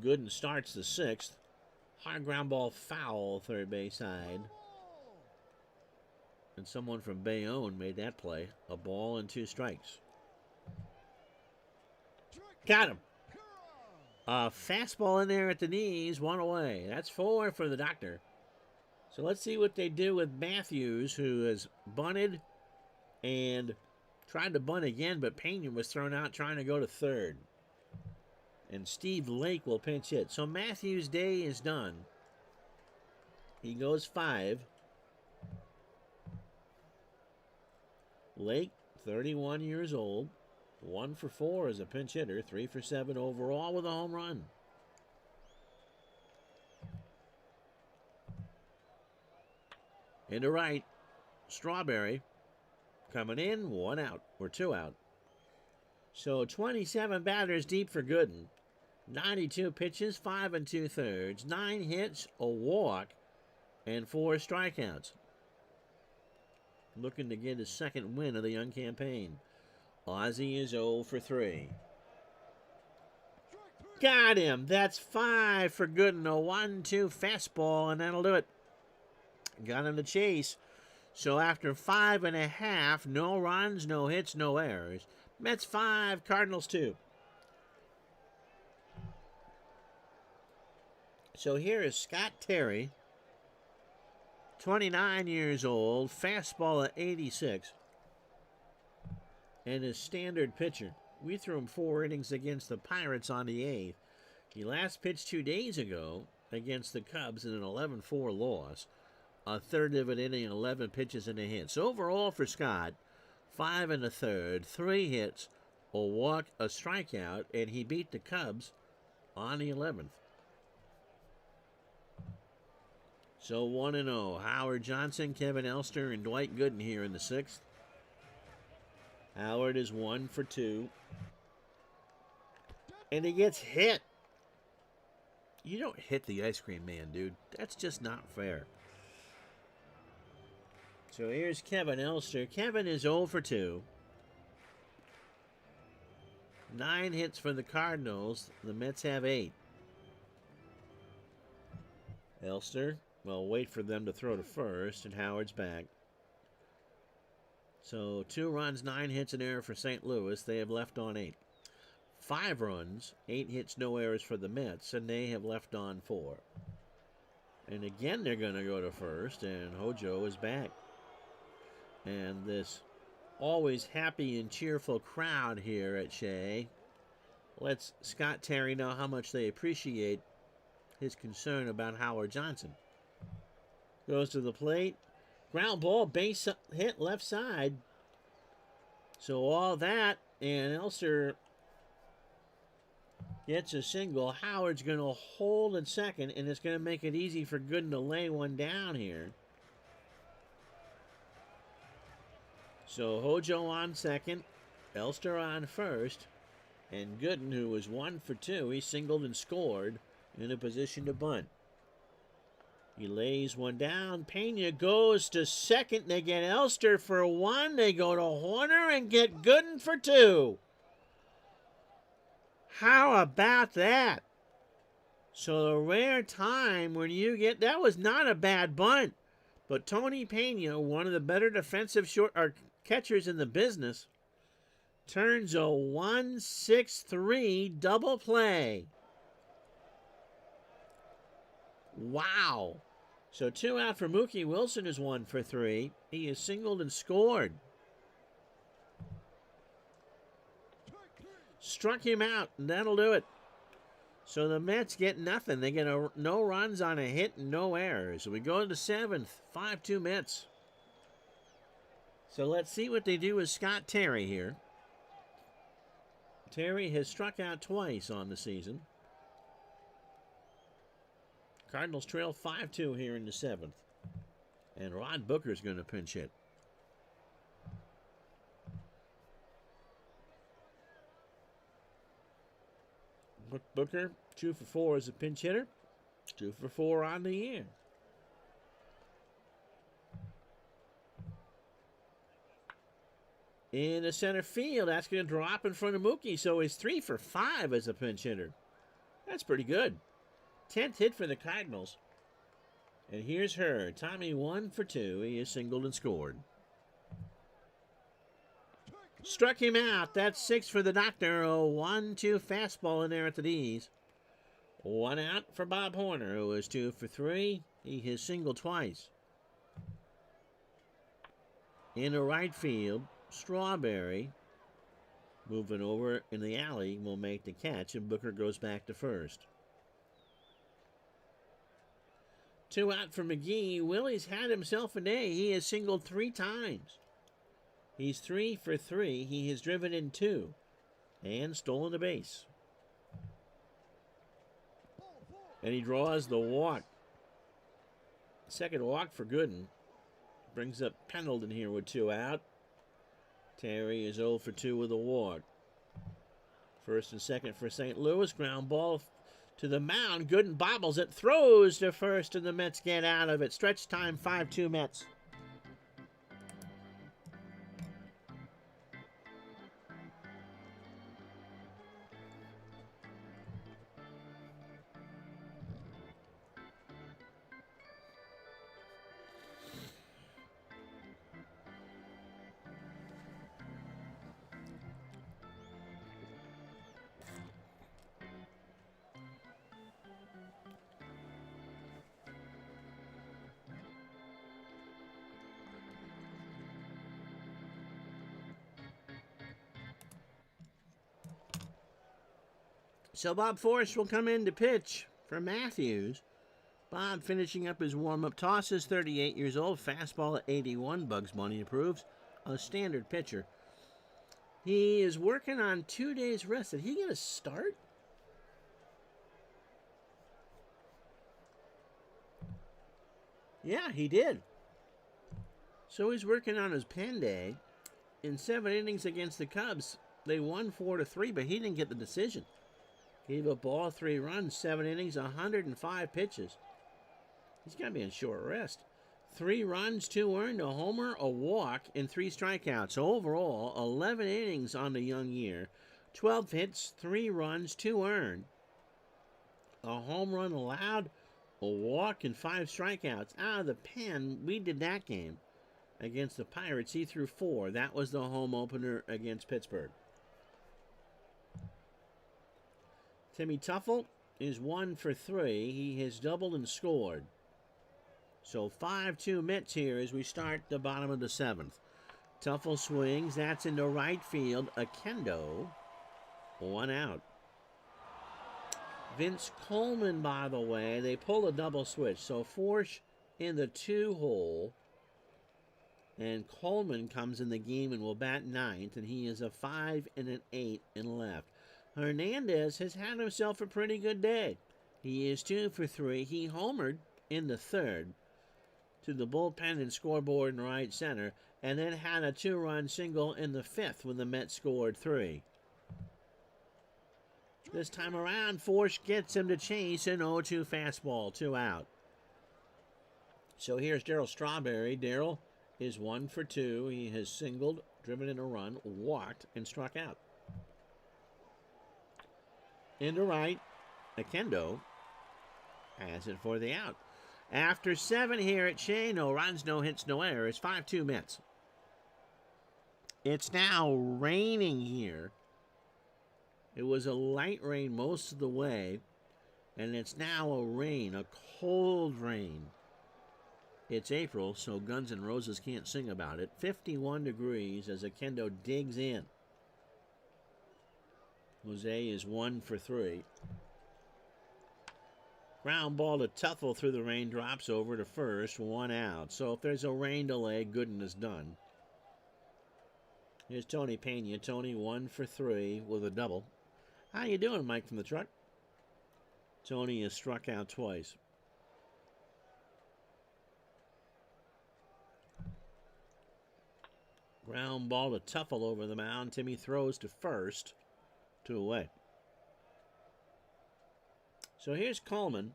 Speaker 1: Gooden starts the 6th. High ground ball foul, third base side. And someone from Bayonne made that play. A ball and 2 strikes. Got him. A fastball in there at the knees, one away. That's 4 for the doctor. So let's see what they do with Matthews, who has bunted and tried to bunt again, but Pena was thrown out trying to go to third. And Steve Lake will pinch hit. So Matthews' day is done. He goes 5. Lake, 31 years old, 1 for 4 as a pinch hitter, 3 for 7 overall with a home run. Into right, Strawberry coming in, 1 out, or 2 out. So 27 batters deep for Gooden. 92 pitches, 5 2/3, 9 hits, a walk, and 4 strikeouts. Looking to get his second win of the young campaign. Ozzie is 0 for 3. Got him. That's 5 for Gooden. A 1-2 fastball, and that'll do it. Got him to chase. So after 5.5, no runs, no hits, no errors. Mets 5, Cardinals 2. So here is Scott Terry, 29 years old, fastball at 86, and his standard pitcher. We threw him 4 innings against the Pirates on the 8th. He last pitched 2 days ago against the Cubs in an 11-4 loss. A third of an inning, 11 pitches and a hit. So overall for Scott, 5 1/3, 3 hits, a walk, a strikeout, and he beat the Cubs on the 11th. So 1-0. Howard Johnson, Kevin Elster, and Dwight Gooden here in the 6th. Howard is 1 for 2. And he gets hit. You don't hit the ice cream man, dude. That's just not fair. So here's Kevin Elster. Kevin is 0 for 2. 9 hits for the Cardinals. The Mets have 8. Elster, well, wait for them to throw to first, and Howard's back. So 2 runs, 9 hits, and error for St. Louis. They have left on 8. 5 runs, 8 hits, no errors for the Mets, and they have left on 4. And again, they're going to go to first, and Hojo is back. And this always happy and cheerful crowd here at Shea lets Scott Terry know how much they appreciate his concern about Howard Johnson. Goes to the plate. Ground ball, base hit left side. So all that, and Elster gets a single. Howard's going to hold at second, and it's going to make it easy for Gooden to lay one down here. So Hojo on second, Elster on first, and Gooden, who was 1 for 2, he singled and scored, in a position to bunt. He lays one down. Pena goes to second. They get Elster for 1. They go to Horner and get Gooden for 2. How about that? So the rare time when you get, that was not a bad bunt, but Tony Pena, one of the better defensive catchers in the business, turns a 1-6-3 double play. Wow. So 2 out for Mookie Wilson is 1 for 3. He is singled and scored. Struck him out, and that'll do it. So the Mets get nothing. They get no runs on a hit and no errors. So we go to the 7th, 5-2 Mets. So let's see what they do with Scott Terry here. Terry has struck out twice on the season. Cardinals trail 5-2 here in the 7th. And Rod Booker's going to pinch hit. Booker, 2 for 4 as a pinch hitter. 2 for 4 on the year. In the center field, that's going to drop in front of Mookie, so he's 3 for 5 as a pinch hitter. That's pretty good. 10th hit for the Cardinals. And here's her. Tommy 1 for 2. He is singled and scored. Struck him out. That's 6 for the doctor. A 1-2 fastball in there at the knees. One out for Bob Horner, who is 2 for 3. He has singled twice. In the right field, Strawberry, moving over in the alley, will make the catch, and Booker goes back to first. 2 out for McGee. Willie's had himself a day. He has singled 3 times. He's 3 for 3. He has driven in 2 and stolen a base. And he draws the walk. Second walk for Gooden. Brings up Pendleton here with 2 out. Terry is 0 for 2 with a walk. First and second for St. Louis. Ground ball to the mound. Gooden bobbles it. Throws to first, and the Mets get out of it. Stretch time 5-2 Mets. So Bob Forrest will come in to pitch for Matthews. Bob finishing up his warm-up tosses, 38 years old, fastball at 81, Bugs Bunny approves, a standard pitcher. He is working on 2 days rest. Did he get a start? Yeah, he did. So he's working on his pen day. In 7 innings against the Cubs, they won 4-3, but he didn't get the decision. Gave up all 3 runs, 7 innings, 105 pitches. He's got to be in short rest. 3 runs, 2 earned, a homer, a walk, and 3 strikeouts. So overall, 11 innings on the young year. 12 hits, 3 runs, 2 earned. A home run allowed, a walk, and 5 strikeouts. Out of the pen, we did that game against the Pirates. He threw 4. That was the home opener against Pittsburgh. Timmy Tuffle is 1 for 3. He has doubled and scored. So 5-2 Mets here as we start the bottom of the 7th. Tuffle swings. That's into right field. Akendo. 1 out. Vince Coleman, by the way, they pull a double switch. So Forsh in the 2 hole. And Coleman comes in the game and will bat 9th. And he is a 5 and an 8 in left. Hernandez has had himself a pretty good day. He is 2 for 3. He homered in the 3rd to the bullpen and scoreboard in right center, and then had a 2-run single in the 5th when the Mets scored 3. This time around, Force gets him to chase an 0-2 fastball, 2 out. So here's Darryl Strawberry. Darryl is 1 for 2. He has singled, driven in a run, walked, and struck out. Into right, Akendo has it for the out. After 7 here at Shea, no runs, no hits, no errors. 5-2 Mets. It's now raining here. It was a light rain most of the way, and it's now a rain, a cold rain. It's April, so Guns N' Roses can't sing about it. 51 degrees as Akendo digs in. Jose is 1 for 3. Ground ball to Tuffle through the raindrops over to first, 1 out. So if there's a rain delay, Gooden is done. Here's Tony Pena. Tony 1 for 3 with a double. How you doing, Mike from the truck? Tony has struck out twice. Ground ball to Tuffle over the mound. Timmy throws to first. 2 away. So here's Coleman.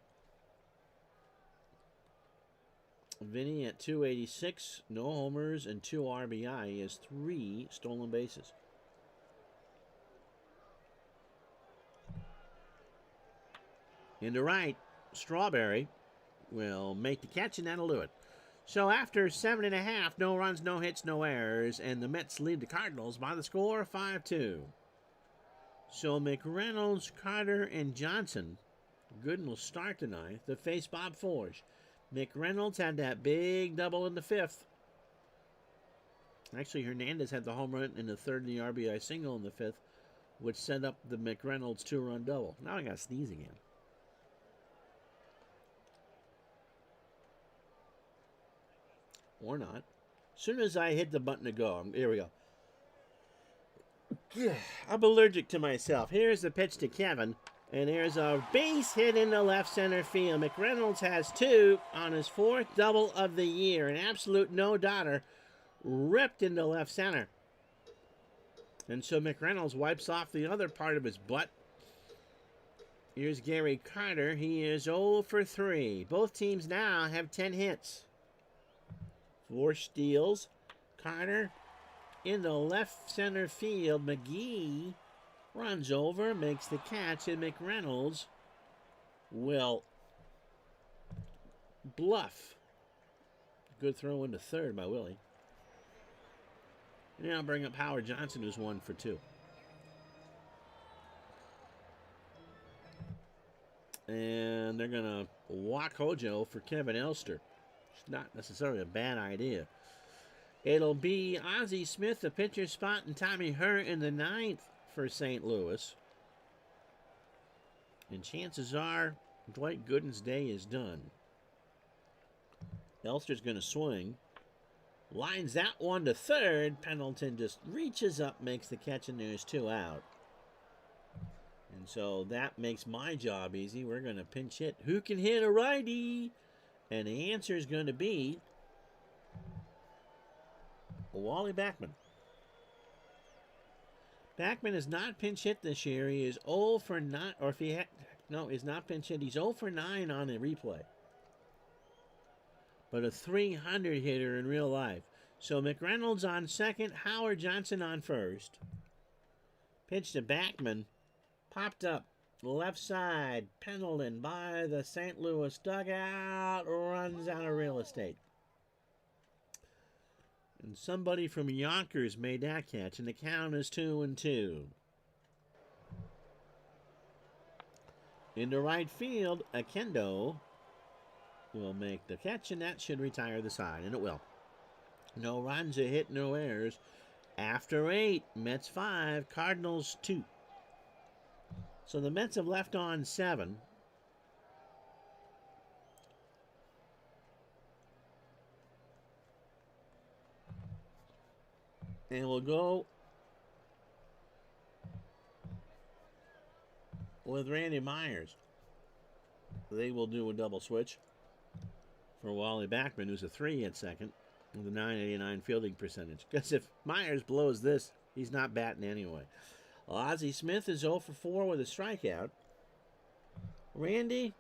Speaker 1: Vinny at 286, no homers and 2 RBI. He has 3 stolen bases. Into right, Strawberry will make the catch, and that'll do it. So after 7.5, no runs, no hits, no errors, and the Mets lead the Cardinals by the score 5-2. So McReynolds, Carter, and Johnson Gooden will start the ninth to face Bob Forge. McReynolds had that big double in the fifth. Actually, Hernandez had the home run in the third and the RBI single in the fifth, which set up the McReynolds two-run double. Now I got to sneeze again. Or not. As soon as I hit the button to go, here we go. I'm allergic to myself. Here's the pitch to Kevin. And there's a base hit in the left center field. McReynolds has two on his fourth double of the year. An absolute no-doubter ripped into left center. And so McReynolds wipes off the other part of his butt. Here's Gary Carter. He is 0 for 3. Both teams now have 10 hits. 4 steals. Carter in the left center field. McGee runs over, makes the catch, and McReynolds will bluff. Good throw into third by Willie. And I'll bring up Howard Johnson, who's 1 for 2. And they're going to walk Hojo for Kevin Elster. It's not necessarily a bad idea. It'll be Ozzie Smith, the pitcher spot, and Tommy Herr in the ninth for St. Louis. And chances are Dwight Gooden's day is done. Elster's going to swing. Lines that one to third. Pendleton just reaches up, makes the catch, and there's 2 out. And so that makes my job easy. We're going to pinch hit. Who can hit a righty? And the answer is going to be Wally Backman. Backman is not pinch hit this year. He is 0 for 9. Or if he had, no, he's not pinch hit. He's 0 for 9 on a replay. But a 300 hitter in real life. So McReynolds on second, Howard Johnson on first. Pitch to Backman. Popped up left side. Pendleton by the St. Louis dugout. Runs out of real estate. And somebody from Yonkers made that catch. And the count is 2-2. Into right field, Akendo will make the catch, and that should retire the side, and it will. No runs, a hit, no errors. After 8, Mets 5, Cardinals 2. So the Mets have left on 7. And we'll go with Randy Myers. They will do a double switch for Wally Backman, who's a 3 at second, with a .989 fielding percentage. Because if Myers blows this, he's not batting anyway. Ozzie Smith is 0 for 4 with a strikeout. Randy,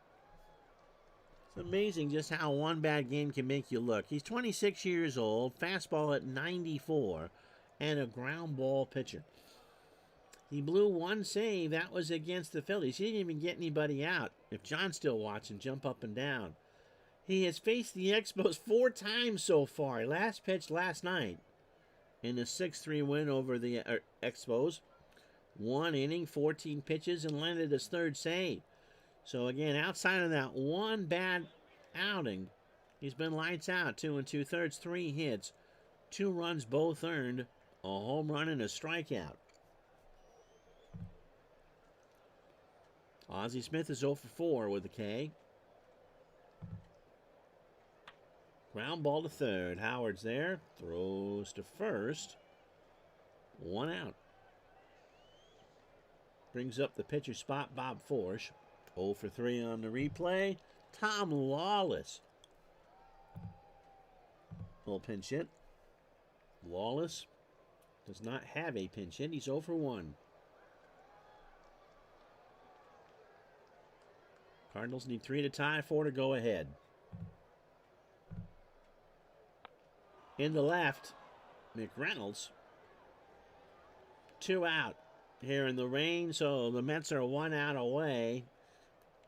Speaker 1: it's amazing just how one bad game can make you look. He's 26 years old, fastball at 94, and a ground ball pitcher. He blew one save. That was against the Phillies. He didn't even get anybody out. If John's still watching, jump up and down. He has faced the Expos 4 times so far. He last pitched last night in a 6-3 win over the Expos. 1 inning, 14 pitches, and landed his 3rd save. So again, outside of that one bad outing, he's been lights out. 2 2/3, 3 hits, 2 runs, both earned, a home run and a strikeout. Ozzie Smith is 0 for 4 with a K. Ground ball to third. Howard's there. Throws to first. 1 out. Brings up the pitcher spot, Bob Forsch. 0 for 3 on the replay. Tom Lawless will pinch hit. Lawless does not have a pinch hit. He's 0 for 1. Cardinals need 3 to tie, 4 to go ahead. In the left, McReynolds. 2 out here in the rain, so the Mets are 1 out away.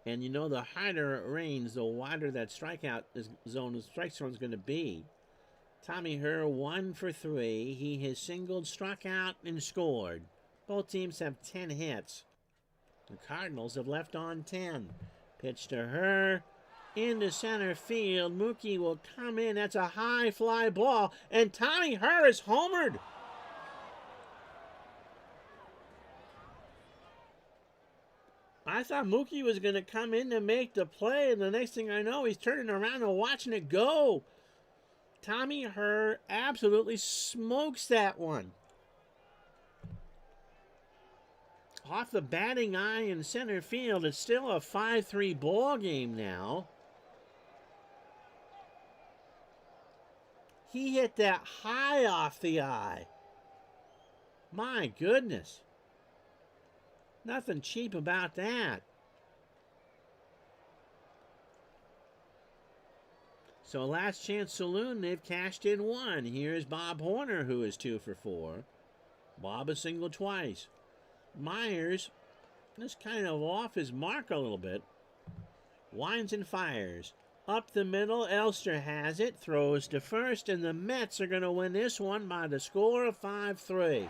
Speaker 1: And you know the harder it rains, the wider that strikeout zone, the strike zone is going to be. Tommy Herr 1 for 3. He has singled, struck out, and scored. Both teams have 10 hits. The Cardinals have left on 10. Pitch to her. Into center field. Mookie will come in. That's a high fly ball. And Tommy Herr is homered. I thought Mookie was going to come in to make the play, and the next thing I know, he's turning around and watching it go. Tommy Herr absolutely smokes that one. Off the batting eye in center field, it's still a 5-3 ball game now. He hit that high off the eye. My goodness. Nothing cheap about that. So Last Chance Saloon, they've cashed in one. Here's Bob Horner, who is 2 for 4. Bob has singled twice. Myers is kind of off his mark a little bit. Winds and fires. Up the middle, Elster has it. Throws to first, and the Mets are going to win this one by the score of 5-3.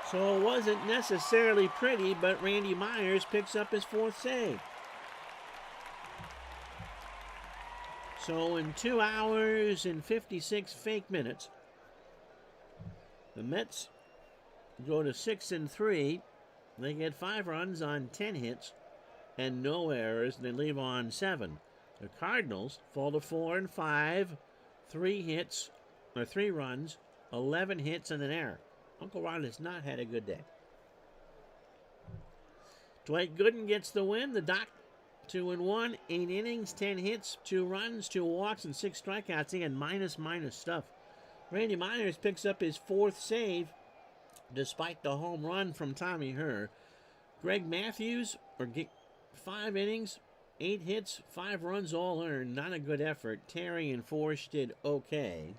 Speaker 1: So it wasn't necessarily pretty, but Randy Myers picks up his 4th save. So in 2 hours and 56 fake minutes, the Mets go to 6-3. They get 5 runs on 10 hits and no errors, and they leave on 7. The Cardinals fall to 4-5, 3 runs, 11 hits, and an error. Uncle Ron has not had a good day. Dwight Gooden gets the win. The Doc, 2-1, 8 innings, 10 hits, 2 runs, 2 walks, and 6 strikeouts. He had minus stuff. Randy Myers picks up his 4th save, despite the home run from Tommy Herr. Greg Matthews, 5 innings, 8 hits, 5 runs all earned. Not a good effort. Terry and Forsch did okay.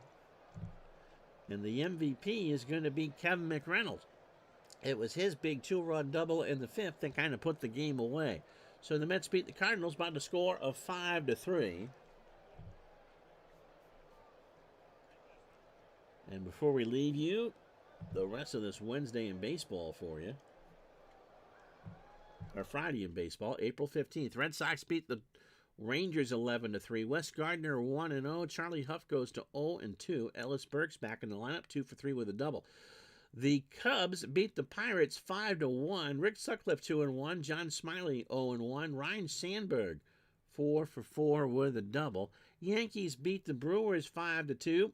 Speaker 1: And the MVP is going to be Kevin McReynolds. It was his big 2-run double in the 5th that kind of put the game away. So the Mets beat the Cardinals by the score of 5-3. And before we leave you, the rest of this Wednesday in baseball for you, or Friday in baseball, April 15th. Red Sox beat the Rangers 11-3. Wes Gardner 1-0. Charlie Huff goes to 0-2. Ellis Burks back in the lineup, 2 for 3 with a double. The Cubs beat the Pirates 5-1. Rick Sutcliffe 2-1. John Smiley 0-1. Ryan Sandberg 4 for 4 with a double. Yankees beat the Brewers 5-2.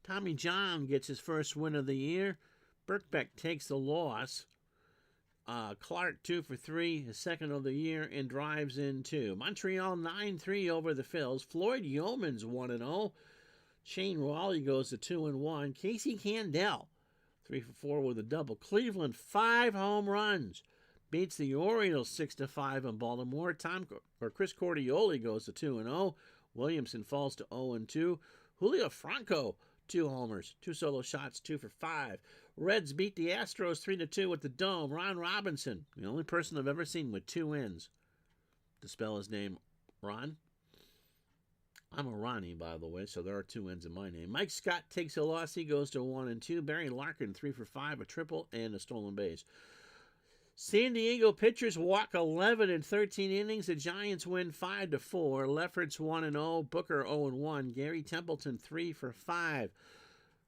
Speaker 1: Tommy John gets his first win of the year. Birkbeck takes the loss. Clark 2 for 3, his second of the year, and drives in 2. Montreal 9-3 over the Phils. Floyd Yeomans 1-0. Shane Raleigh goes to 2-1. Casey Candell 3 for 4 with a double. Cleveland 5 home runs. Beats the Orioles 6-5 in Baltimore. Chris Cordioli goes to 2-0. Williamson falls to 0-2. Julio Franco 2 homers, 2 solo shots, 2 for 5. Reds beat the Astros 3-2 at the Dome. Ron Robinson, the only person I've ever seen with 2 wins. To spell his name, Ron. I'm a Ronnie, by the way, so there are 2 wins in my name. Mike Scott takes a loss. He goes to 1-2. Barry Larkin, 3 for 5, a triple, and a stolen base. San Diego pitchers walk 11 in 13 innings. The Giants win 5-4. Lefferts 1-0. Booker 0-1. Gary Templeton 3 for 5.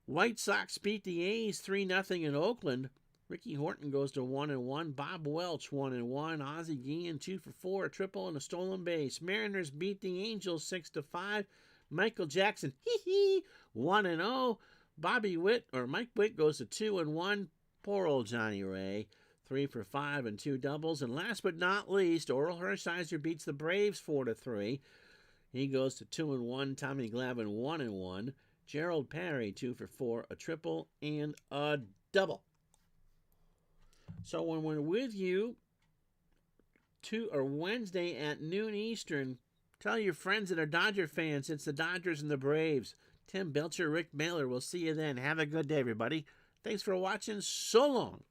Speaker 1: White Sox beat the A's 3-0 in Oakland. Ricky Horton goes to 1-1. Bob Welch 1-1. Ozzie Guillen 2 for 4, a triple and a stolen base. Mariners beat the Angels 6-5. Michael Jackson 1-0. Mike Witt goes to 2-1. Poor old Johnny Ray. 3 for 5 and 2 doubles. And last but not least, Oral Hershiser beats the Braves 4-3. He goes to 2-1. Tommy Glavine 1-1. Gerald Perry 2 for 4, a triple and a double. So when we're with you Wednesday at noon Eastern, tell your friends that are Dodger fans it's the Dodgers and the Braves. Tim Belcher, Rick Mailer. We'll see you then. Have a good day, everybody. Thanks for watching. So long.